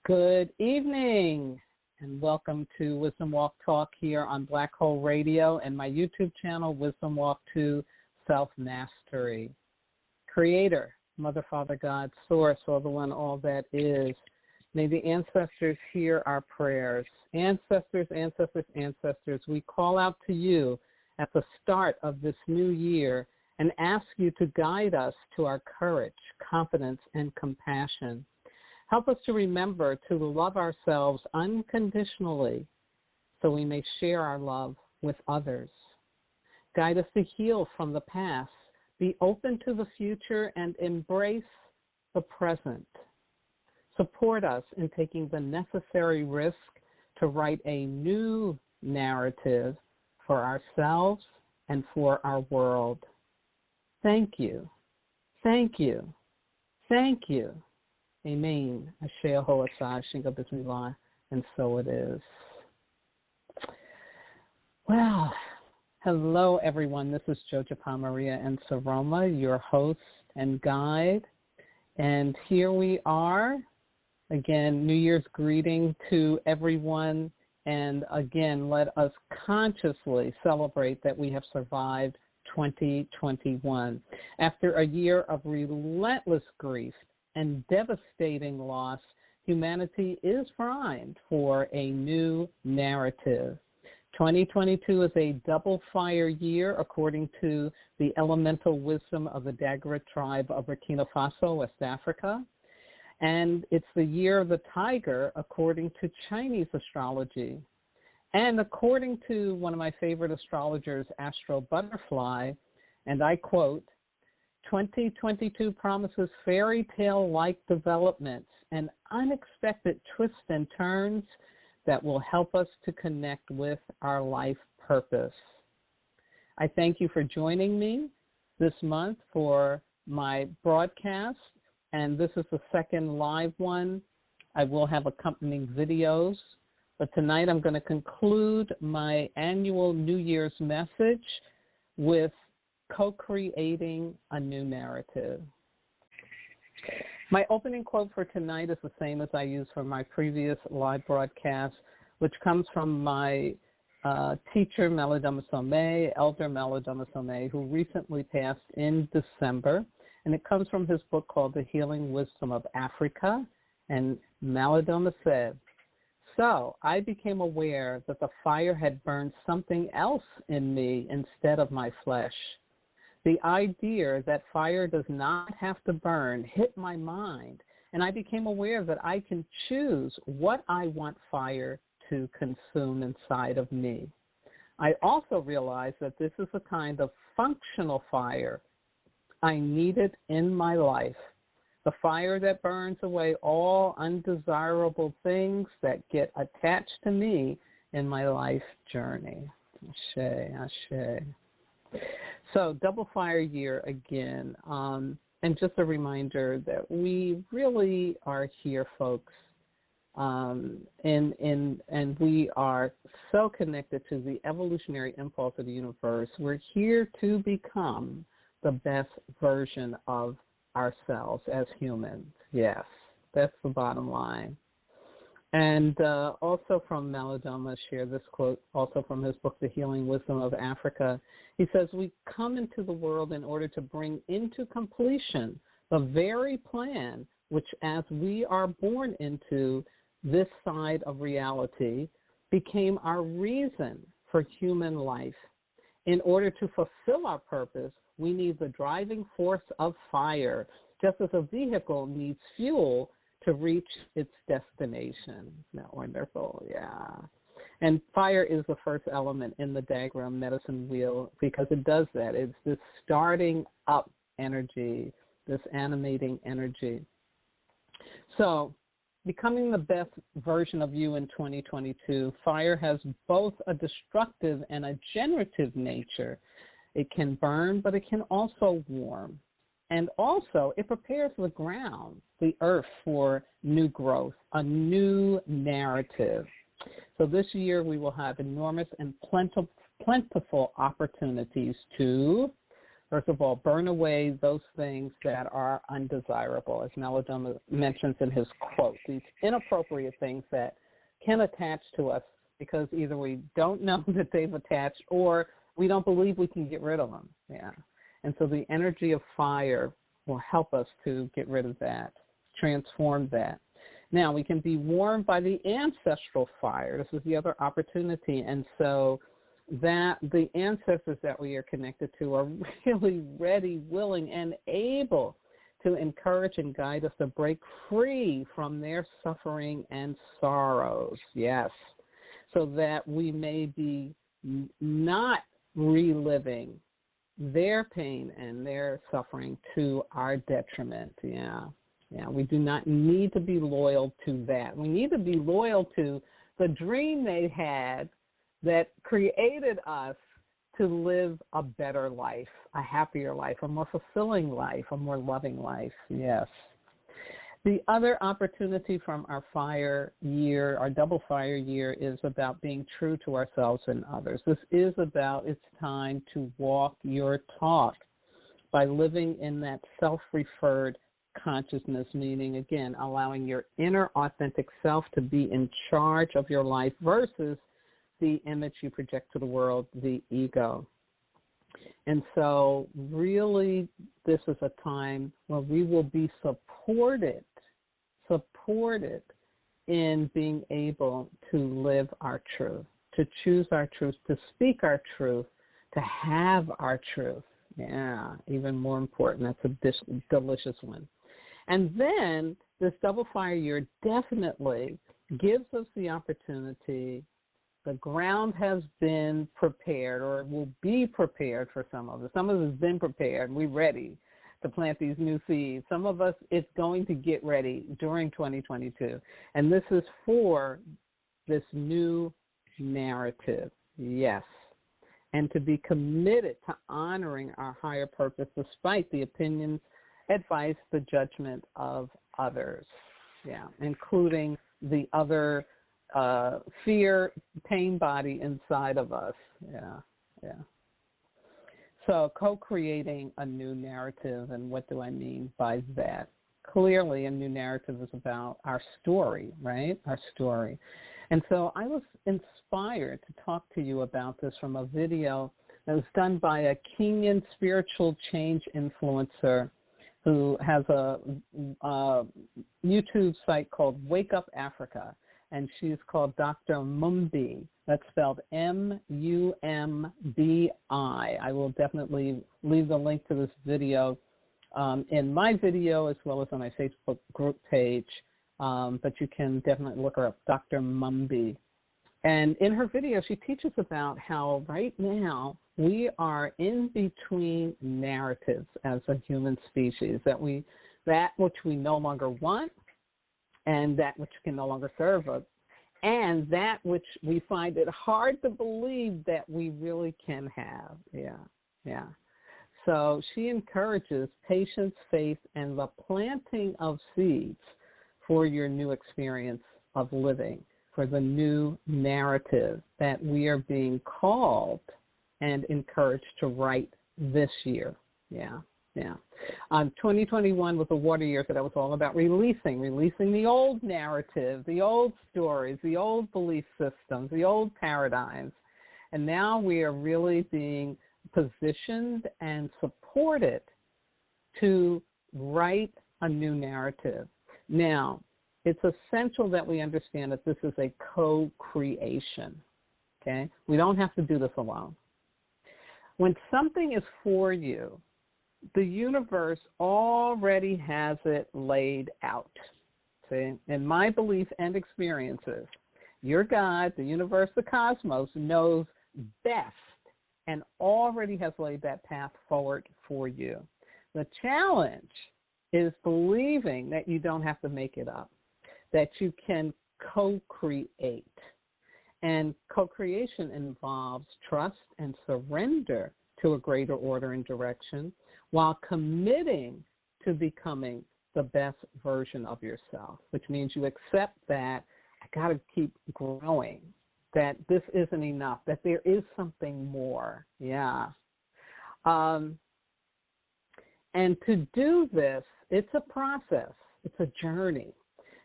Good evening, and welcome to Wisdom Walk Talk here on Black Hole Radio and my YouTube channel, Wisdom Walk 2 Self-Mastery. Creator, Mother, Father, God, Source, all the one, all that is. May the ancestors hear our prayers. Ancestors, ancestors, ancestors, we call out to you at the start of this new year and ask you to guide us to our courage, confidence, and compassion. Help us to remember to love ourselves unconditionally so we may share our love with others. Guide us to heal from the past, be open to the future, and embrace the present. Support us in taking the necessary risk to write a new narrative for ourselves and for our world. Thank you. Thank you. Thank you. Amen. Ashe Aho Asai Shinga Bismillah, and so it is. Well, hello everyone. This is Joja Maria and Saroma, your host and guide. And here we are. Again, New Year's greeting to everyone. And again, let us consciously celebrate that we have survived 2021. After a year of relentless grief and devastating loss, humanity is primed for a new narrative. 2022 is a double fire year, according to the elemental wisdom of the Dagara tribe of Burkina Faso, West Africa. And it's the year of the tiger, according to Chinese astrology. And according to one of my favorite astrologers, Astrobutterfly, and I quote, 2022 promises fairy-tale-like developments and unexpected twists and turns that will help us to connect with our life purpose. I thank you for joining me this month for my broadcast, and this is the second live one. I will have accompanying videos, but tonight I'm going to conclude my annual New Year's message with co-creating a new narrative. My opening quote for tonight is the same as I used for my previous live broadcast, which comes from my teacher, Malidoma, Elder Malidoma, who recently passed in December. And it comes from his book called The Healing Wisdom of Africa. And Malidoma said, "So I became aware that the fire had burned something else in me instead of my flesh. The idea that fire does not have to burn hit my mind, and I became aware that I can choose what I want fire to consume inside of me. I also realized that this is a kind of functional fire I needed in my life, the fire that burns away all undesirable things that get attached to me in my life journey." Ashe, ashe. So, double fire year again, and just a reminder that we really are here, folks, and we are so connected to the evolutionary impulse of the universe. We're here to become the best version of ourselves as humans. Yes, that's the bottom line. And also from Malidoma, share this quote, also from his book, The Healing Wisdom of Africa. He says, "We come into the world in order to bring into completion the very plan which, as we are born into this side of reality, became our reason for human life. In order to fulfill our purpose, we need the driving force of fire, just as a vehicle needs fuel to reach its destination." Isn't that wonderful? Yeah. And fire is the first element in the Dagara medicine wheel because it does that. It's this starting up energy, this animating energy. So, becoming the best version of you in 2022, fire has both a destructive and a generative nature. It can burn, but it can also warm. And also, it prepares the ground, the earth, for new growth, a new narrative. So this year, we will have enormous and plentiful opportunities to, First of all, burn away those things that are undesirable, as Malidoma mentions in his quote, these inappropriate things that can attach to us because either we don't know that they've attached or we don't believe we can get rid of them. Yeah. And so the energy of fire will help us to get rid of that, transform that. Now, we can be warmed by the ancestral fire. This is the other opportunity. And so that the ancestors that we are connected to are really ready, willing, and able to encourage and guide us to break free from their suffering and sorrows. Yes. So that we may be not reliving their pain and their suffering to our detriment. Yeah. Yeah, we do not need to be loyal to that. We need to be loyal to the dream they had that created us to live a better life, a happier life, a more fulfilling life, a more loving life. Yes. The other opportunity from our fire year, our double fire year, is about being true to ourselves and others. This is about it's time to walk your talk by living in that self-referred consciousness, meaning, again, allowing your inner authentic self to be in charge of your life versus the image you project to the world, the ego. And so really this is a time where we will be supported in being able to live our truth, to choose our truth, to speak our truth, to have our truth. Yeah, even more important. That's a delicious one. And then this double fire year definitely gives us the opportunity. The ground has been prepared, or will be prepared for some of us. Some of us has been prepared. We're ready to plant these new seeds. Some of us, it's going to get ready during 2022. And this is for this new narrative. Yes. And to be committed to honoring our higher purpose despite the opinions, advice, the judgment of others. Yeah, including the other fear, pain body inside of us. Yeah, yeah. So co-creating a new narrative, and what do I mean by that? Clearly, a new narrative is about our story, right? Our story. And so I was inspired to talk to you about this from a video that was done by a Kenyan spiritual change influencer who has a YouTube site called Wake Up Africa, and she's called Dr. Mumbi. That's spelled M-U-M-B-I. I will definitely leave the link to this video in my video as well as on my Facebook group page, but you can definitely look her up, Dr. Mumbi. And in her video, she teaches about how right now we are in between narratives as a human species, that which we no longer want and that which can no longer serve us, and that which we find it hard to believe that we really can have. Yeah, yeah. So she encourages patience, faith, and the planting of seeds for your new experience of living, for the new narrative that we are being called and encouraged to write this year. Yeah, yeah. 2021 was a water year, so that was all about releasing the old narrative, the old stories, the old belief systems, the old paradigms. And now we are really being positioned and supported to write a new narrative. Now, it's essential that we understand that this is a co-creation, okay? We don't have to do this alone. When something is for you, the universe already has it laid out. See, in my belief and experiences, your God, the universe, the cosmos, knows best and already has laid that path forward for you. The challenge is believing that you don't have to make it up, that you can co-create. And co-creation involves trust and surrender to a greater order and direction while committing to becoming the best version of yourself, which means you accept that I got to keep growing, that this isn't enough, that there is something more. Yeah. And to do this, it's a process. It's a journey.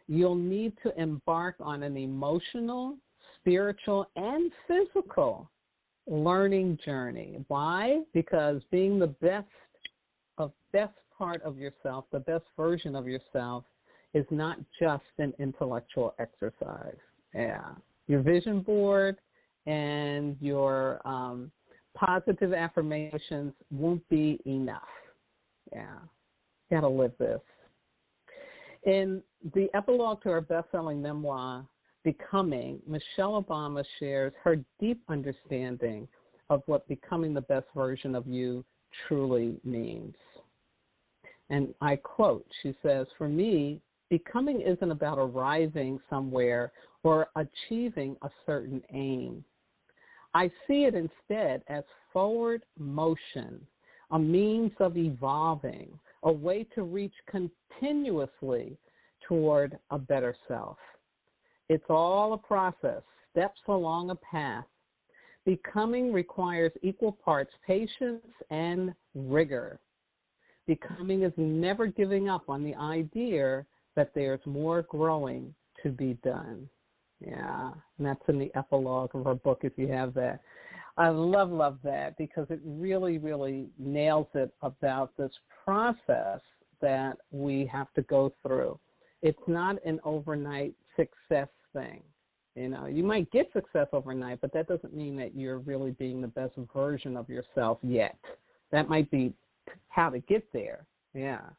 You'll need to embark on an emotional, spiritual, and physical learning journey. Why? Because being the best part of yourself, the best version of yourself, is not just an intellectual exercise. Yeah. Your vision board and your positive affirmations won't be enough. Yeah. You got to live this. In the epilogue to her best-selling memoir, Becoming, Michelle Obama shares her deep understanding of what becoming the best version of you truly means. And I quote, she says, "For me, becoming isn't about arriving somewhere or achieving a certain aim. I see it instead as forward motion, a means of evolving, a way to reach continuously toward a better self. It's all a process, steps along a path. Becoming requires equal parts patience and rigor. Becoming is never giving up on the idea that there's more growing to be done." Yeah, and that's in the epilogue of our book if you have that. I love that because it really, really nails it about this process that we have to go through. It's not an overnight success thing. You know, you might get success overnight, but that doesn't mean that you're really being the best version of yourself yet. That might be how to get there, yeah.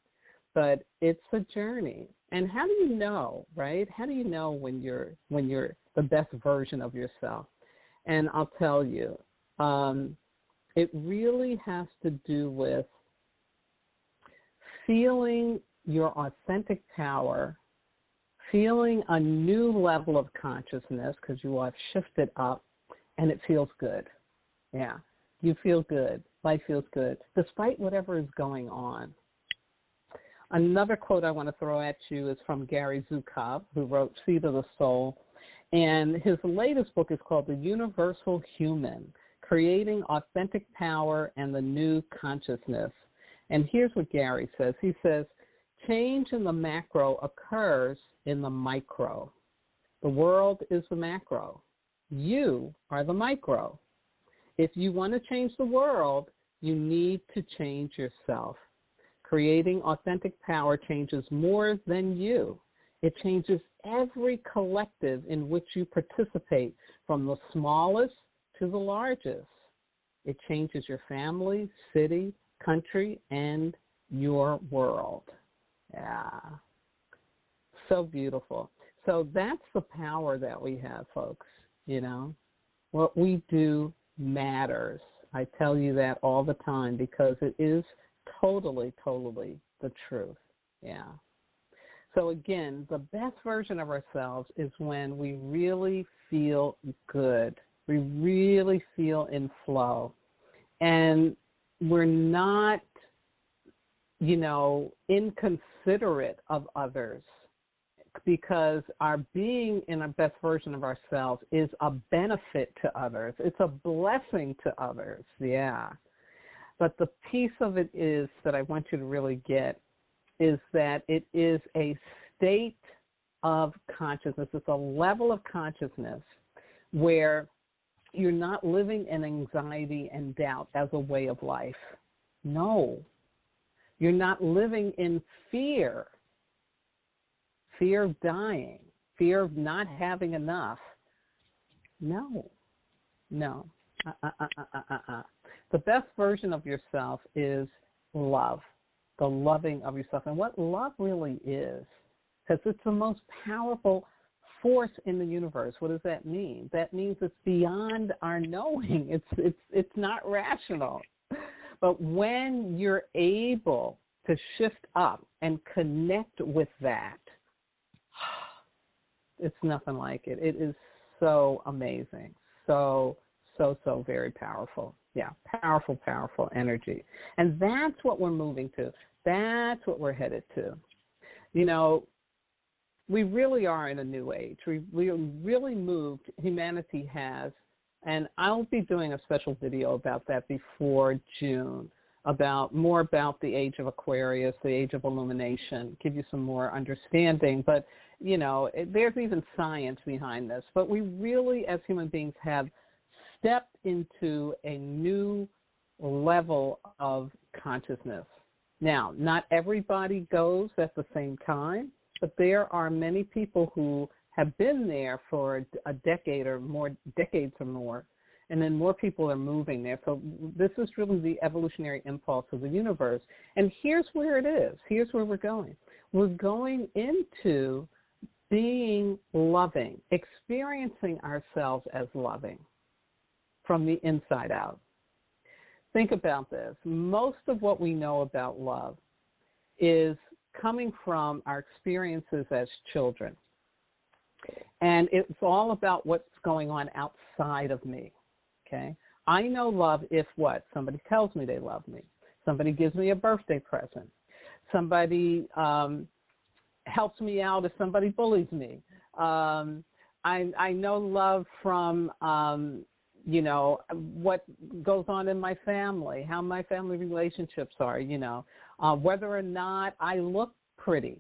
But it's a journey. And how do you know, right? How do you know when you're the best version of yourself? And I'll tell you, it really has to do with feeling your authentic power, feeling a new level of consciousness because you have shifted up, and it feels good. Yeah, you feel good. Life feels good, despite whatever is going on. Another quote I want to throw at you is from Gary Zukov, who wrote Seed of the Soul. And his latest book is called The Universal Human, Creating Authentic Power and the New Consciousness. And here's what Gary says. He says, change in the macro occurs in the micro. The world is the macro. You are the micro. If you want to change the world, you need to change yourself. Creating authentic power changes more than you. It changes every collective in which you participate, from the smallest to the largest. It changes your family, city, country, and your world. Yeah. So beautiful. So that's the power that we have, folks. You know, what we do matters. I tell you that all the time because it is totally the truth. Yeah. So again, the best version of ourselves is when we really feel good. We really feel in flow. And we're not, you know, inconsiderate of others, because our being in our best version of ourselves is a benefit to others. It's a blessing to others, yeah. But the piece of it is that I want you to really get is that it is a state of consciousness. It's a level of consciousness where you're not living in anxiety and doubt as a way of life. No. You're not living in fear of dying, fear of not having enough. No. The best version of yourself is love, the loving of yourself. And what love really is, because it's the most powerful force in the universe. What does that mean? That means it's beyond our knowing. It's not rational. But when you're able to shift up and connect with that, it's nothing like it. It is so amazing. So very powerful. Yeah, powerful energy. And that's what we're moving to. That's what we're headed to. You know, we really are in a new age. We really moved, humanity has, and I'll be doing a special video about that before June, more about the age of Aquarius, the age of illumination, give you some more understanding. But, you know, there's even science behind this. But we really, as human beings, have stepped into a new level of consciousness. Now, not everybody goes at the same time, but there are many people who have been there for a decade or more, decades or more, and then more people are moving there. So this is really the evolutionary impulse of the universe. And here's where it is. Here's where we're going. We're going into being loving, experiencing ourselves as loving from the inside out. Think about this. Most of what we know about love is coming from our experiences as children. And it's all about what's going on outside of me. Okay, I know love if what? Somebody tells me they love me. Somebody gives me a birthday present. Somebody helps me out if somebody bullies me. I know love from, you know, what goes on in my family, how my family relationships are, you know, whether or not I look pretty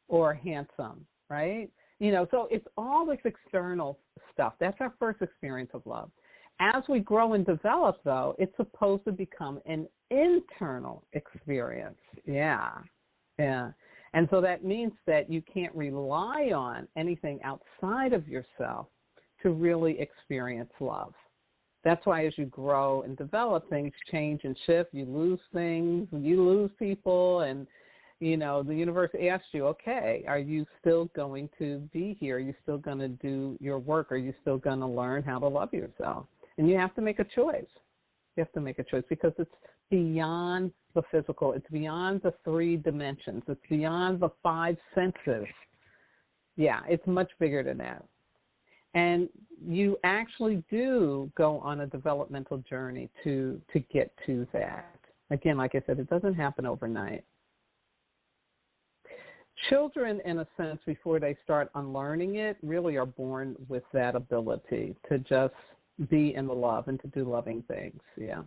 or handsome, right? You know, so it's all this external stuff. That's our first experience of love. As we grow and develop, though, it's supposed to become an internal experience. Yeah. And so that means that you can't rely on anything outside of yourself to really experience love. That's why as you grow and develop, things change and shift. You lose things, you lose people, and, you know, the universe asks you, okay, are you still going to be here? Are you still going to do your work? Are you still going to learn how to love yourself? And you have to make a choice. You have to make a choice because it's beyond the physical. It's beyond the 3 dimensions. It's beyond the 5 senses. Yeah, it's much bigger than that. And you actually do go on a developmental journey to get to that. Again, like I said, it doesn't happen overnight. Children, in a sense, before they start unlearning it, really are born with that ability to just be in the love and to do loving things. Yeah.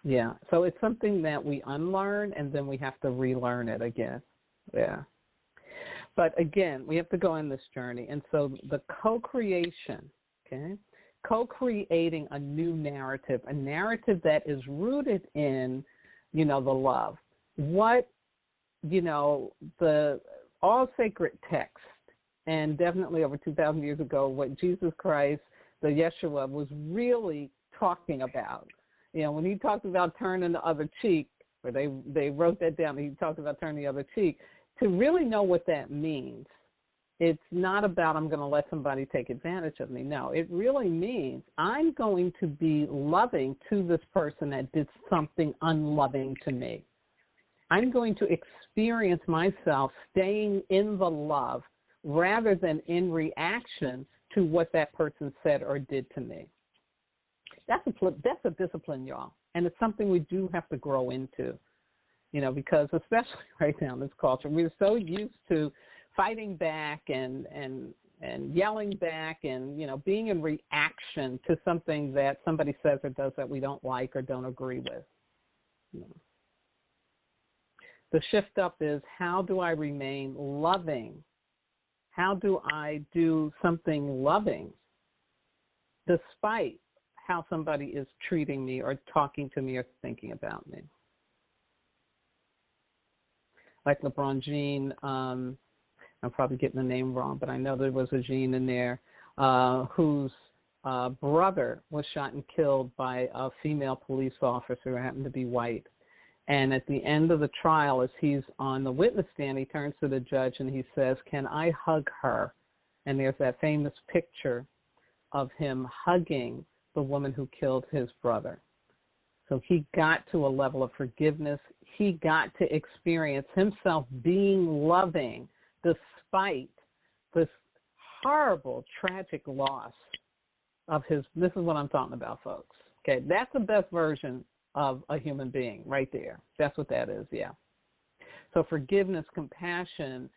Yeah. So it's something that we unlearn and then we have to relearn it again. Yeah. But again, we have to go on this journey. And so the co-creation, okay, co-creating a new narrative, a narrative that is rooted in, you know, the love. What, you know, the all sacred text, and definitely over 2,000 years ago, what Jesus Christ, the Yeshua, was really talking about. You know, when he talked about turning the other cheek, or they wrote that down, he talked about turning the other cheek. To really know what that means, it's not about I'm going to let somebody take advantage of me. No, it really means I'm going to be loving to this person that did something unloving to me. I'm going to experience myself staying in the love rather than in reaction to what that person said or did to me. That's a discipline, y'all, and it's something we do have to grow into, you know, because especially right now in this culture, we're so used to fighting back and yelling back and, you know, being in reaction to something that somebody says or does that we don't like or don't agree with. You know. The shift up is, how do I remain loving? How do I do something loving despite how somebody is treating me or talking to me or thinking about me? Like LeBron Jean, I'm probably getting the name wrong, but I know there was a Jean in there whose brother was shot and killed by a female police officer who happened to be white. And at the end of the trial, as he's on the witness stand, he turns to the judge and he says, "Can I hug her?" And there's that famous picture of him hugging the woman who killed his brother. So he got to a level of forgiveness. He got to experience himself being loving despite this horrible, tragic loss of his. This is what I'm talking about, folks. Okay, that's the best version of a human being right there. That's what that is, yeah. So forgiveness, compassion,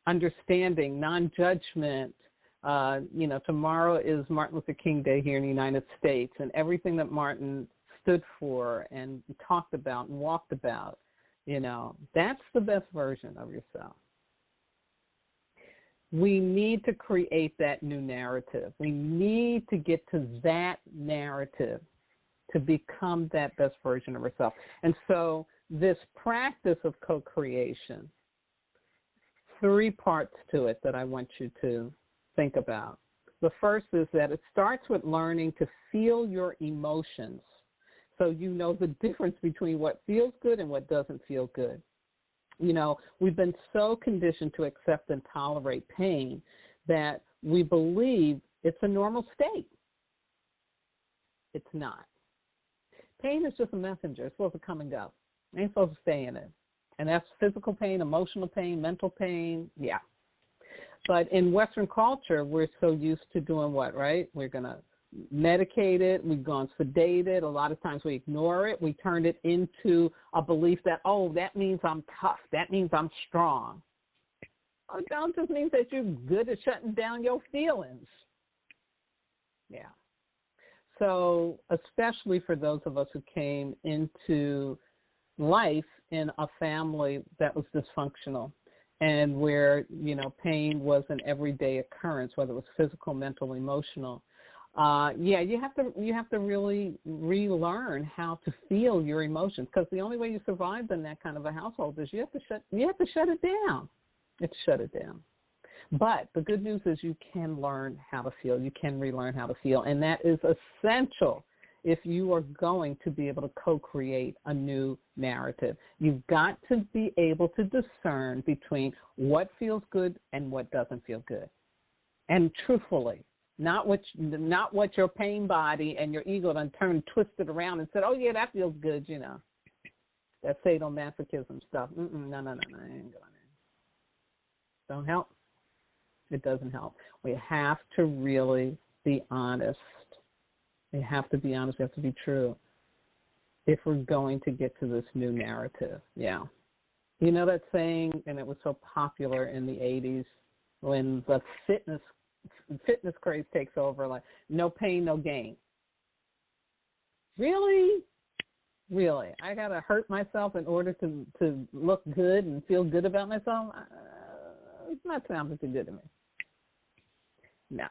understanding, non-judgment. You know, tomorrow is Martin Luther King Day here in the United States, and everything that Martin stood for and talked about and walked about, that's the best version of yourself. We need to create that new narrative. We need to get to that narrative to become that best version of ourselves. And so this practice of co-creation, 3 parts to it that I want you to think about. The first is that it starts with learning to feel your emotions, so you know the difference between what feels good and what doesn't feel good. We've been so conditioned to accept and tolerate pain that we believe it's a normal state. It's not. Pain is just a messenger. It's supposed to come and go. It ain't supposed to stay in it. And that's physical pain, emotional pain, mental pain, yeah. But in Western culture, we're so used to doing what, right? We're going to medicate it. We've gone sedated. A lot of times we ignore it. We turn it into a belief that, oh, that means I'm tough. That means I'm strong. Oh, it just means that you're good at shutting down your feelings. Yeah. So especially for those of us who came into life in a family that was dysfunctional and where, pain was an everyday occurrence, whether it was physical, mental, emotional. You have to really relearn how to feel your emotions, because the only way you survive in that kind of a household is you have to shut it down. It's shut it down. But the good news is you can learn how to feel. You can relearn how to feel, and that is essential if you are going to be able to co-create a new narrative. You've got to be able to discern between what feels good and what doesn't feel good. And truthfully, not what your pain body and your ego done turned, twisted around and said, oh, yeah, that feels good, That sadomasochism stuff. No, I ain't going there. Don't help. It doesn't help. We have to really be honest. We have to be honest. We have to be true if we're going to get to this new narrative. Yeah. You know that saying, and it was so popular in the 80s when the fitness craze takes over, like, no pain, no gain. Really? Really? I got to hurt myself in order to look good and feel good about myself? It's not sounding too good to me. No.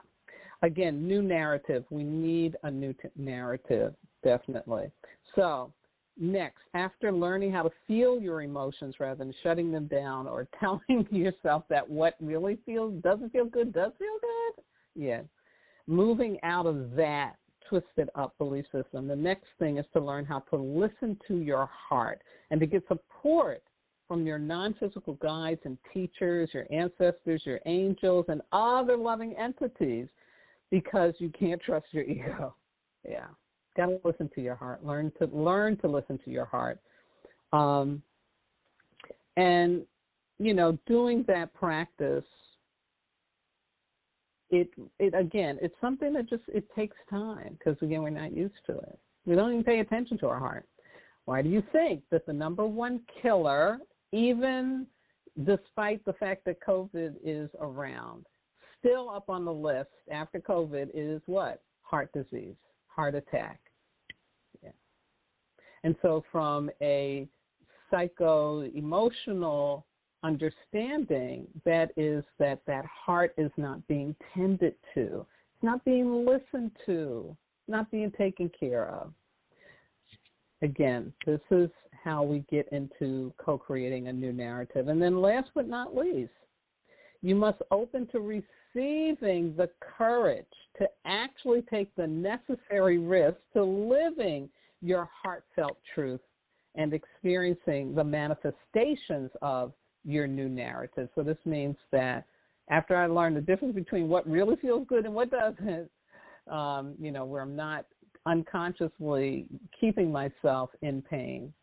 Again, new narrative. We need a new narrative, definitely. So next, after learning how to feel your emotions rather than shutting them down or telling yourself that what really doesn't feel good does feel good, yeah, moving out of that twisted up belief system, the next thing is to learn how to listen to your heart and to get support from your non-physical guides and teachers, your ancestors, your angels, and other loving entities, because you can't trust your ego. Yeah, got to listen to your heart. Learn to listen to your heart, and doing that practice. It's something that it takes time, because again, we're not used to it. We don't even pay attention to our heart. Why do you think that the number one killer, even despite the fact that COVID is around, still up on the list after COVID is what? Heart disease, heart attack. Yeah. And so from a psycho-emotional understanding, that is that heart is not being tended to. It's not being listened to, not being taken care of. Again, this is how we get into co-creating a new narrative. And then last but not least, you must open to receiving the courage to actually take the necessary risk to living your heartfelt truth and experiencing the manifestations of your new narrative. So this means that after I learned the difference between what really feels good and what doesn't, where I'm not unconsciously keeping myself in pain,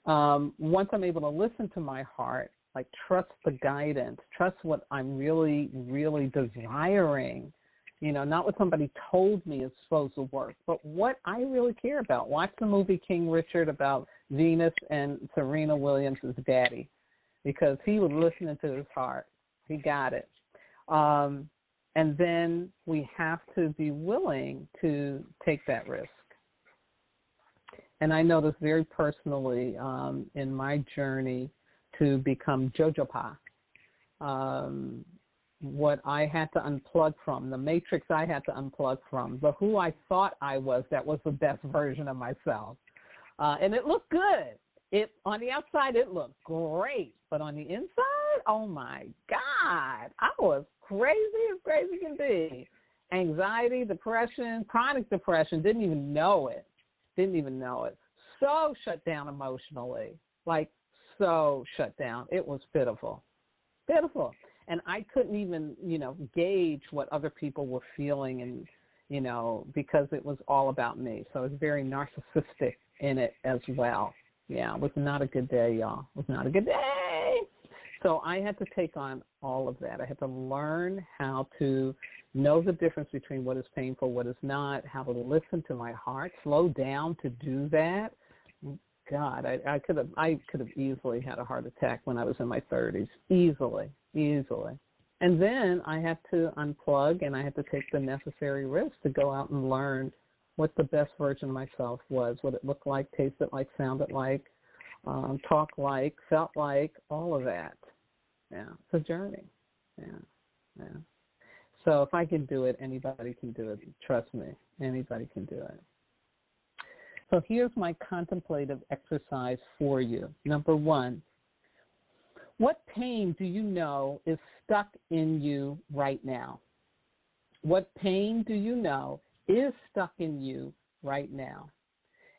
once I'm able to listen to my heart, like trust the guidance, trust what I'm really, really desiring, not what somebody told me is supposed to work, but what I really care about. Watch the movie King Richard about Venus and Serena Williams' daddy, because he was listening to his heart. He got it. And then we have to be willing to take that risk. And I know this very personally in my journey to become Jojopa. What I had to unplug from, the matrix I had to unplug from, the who I thought I was, that was the best version of myself. And it looked good. On the outside, it looked great. But on the inside, oh, my God, I was crazy as crazy can be. Anxiety, depression, chronic depression, didn't even know it. So shut down emotionally, like so shut down. It was pitiful. And I couldn't even, gauge what other people were feeling and, because it was all about me. So it was very narcissistic in it as well. Yeah, it was not a good day, y'all. It was not a good day. So I had to take on all of that. I had to learn how to know the difference between what is painful, what is not, how to listen to my heart, slow down to do that. God, I could have easily had a heart attack when I was in my 30s, easily. And then I had to unplug, and I had to take the necessary risks to go out and learn what the best version of myself was, what it looked like, tasted like, sounded like, talked like, felt like, all of that. Yeah, it's a journey. Yeah. So if I can do it, anybody can do it. Trust me, anybody can do it. So here's my contemplative exercise for you. Number 1, what pain do you know is stuck in you right now? What pain do you know is stuck in you right now?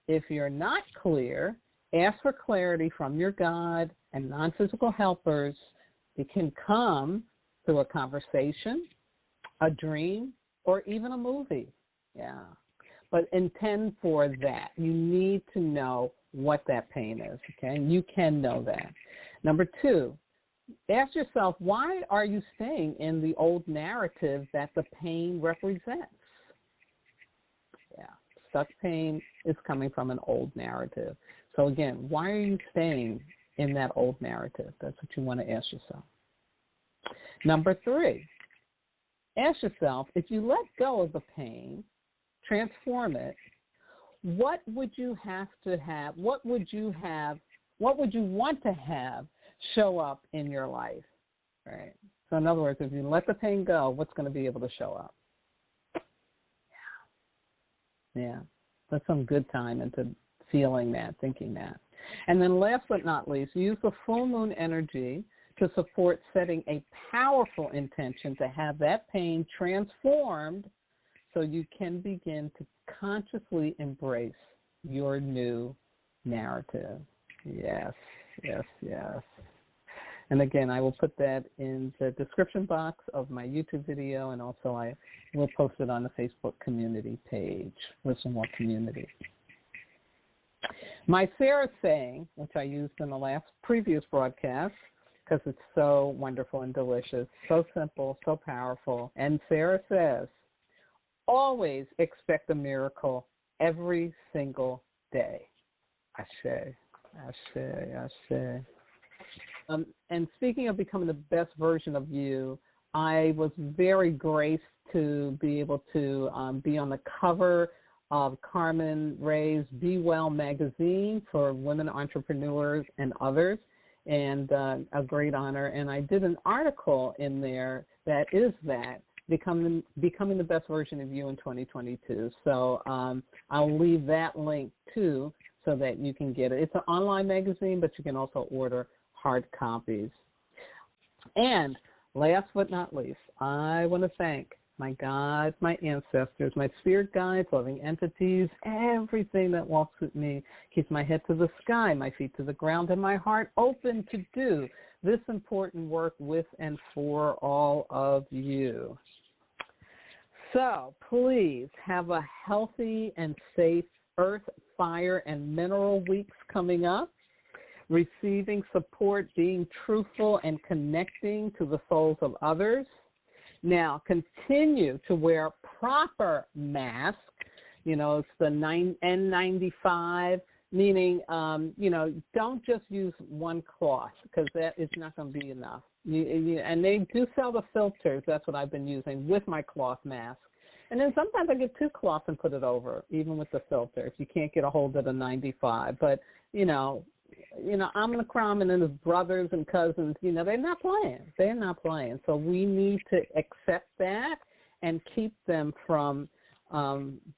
If you're not clear, ask for clarity from your God and non-physical helpers. It can come through a conversation, a dream, or even a movie. Yeah. But intend for that. You need to know what that pain is, okay? And you can know that. Number 2, ask yourself, why are you staying in the old narrative that the pain represents? Yeah, stuck pain is coming from an old narrative. So again, why are you staying in that old narrative? That's what you want to ask yourself. Number 3, ask yourself, if you let go of the pain, transform it, what would you have to have, what would you want to have show up in your life, right? So in other words, if you let the pain go, what's going to be able to show up? Yeah. Put some good time into feeling that, thinking that. And then last but not least, use the full moon energy to support setting a powerful intention to have that pain transformed so you can begin to consciously embrace your new narrative. Yes. And again, I will put that in the description box of my YouTube video, and also I will post it on the Facebook community page, Listen More Community. My Sarah saying, which I used in the previous broadcast, because it's so wonderful and delicious, so simple, so powerful. And Sarah says, always expect a miracle every single day. Ashe. And speaking of becoming the best version of you, I was very graced to be able to be on the cover of Carmen Ray's Be Well magazine for women entrepreneurs and others, and a great honor. And I did an article in there that is becoming the best version of you in 2022. So I'll leave that link too so that you can get it. It's an online magazine, but you can also order hard copies. And last but not least, I want to thank my God, my ancestors, my spirit guides, loving entities, everything that walks with me, keeps my head to the sky, my feet to the ground, and my heart open to do this important work with and for all of you. So please have a healthy and safe Earth, Fire, and Mineral weeks coming up. Receiving support, being truthful, and connecting to the souls of others. Now, continue to wear proper mask. It's the N95, meaning, don't just use one cloth because that is not going to be enough. And they do sell the filters. That's what I've been using with my cloth mask. And then sometimes I get too cloth and put it over, even with the filter, if you can't get a hold of the 95. But, Omicron and his brothers and cousins, they're not playing. They're not playing. So we need to accept that and keep them from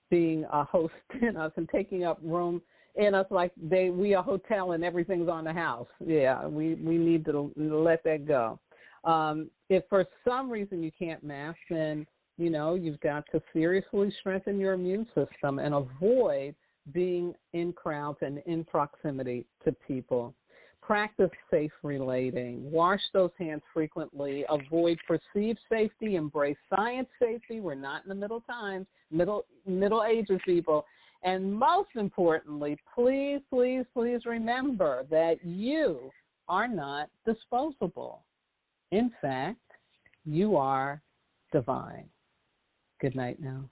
being a host in us and taking up room in us like we a hotel and everything's on the house. Yeah, we need to let that go. If for some reason you can't mask, then, you've got to seriously strengthen your immune system and avoid being in crowds and in proximity to people. Practice safe relating. Wash those hands frequently. Avoid perceived safety. Embrace science safety. We're not in the middle ages, people. And most importantly, please, please, please remember that you are not disposable. In fact, you are divine. Good night now.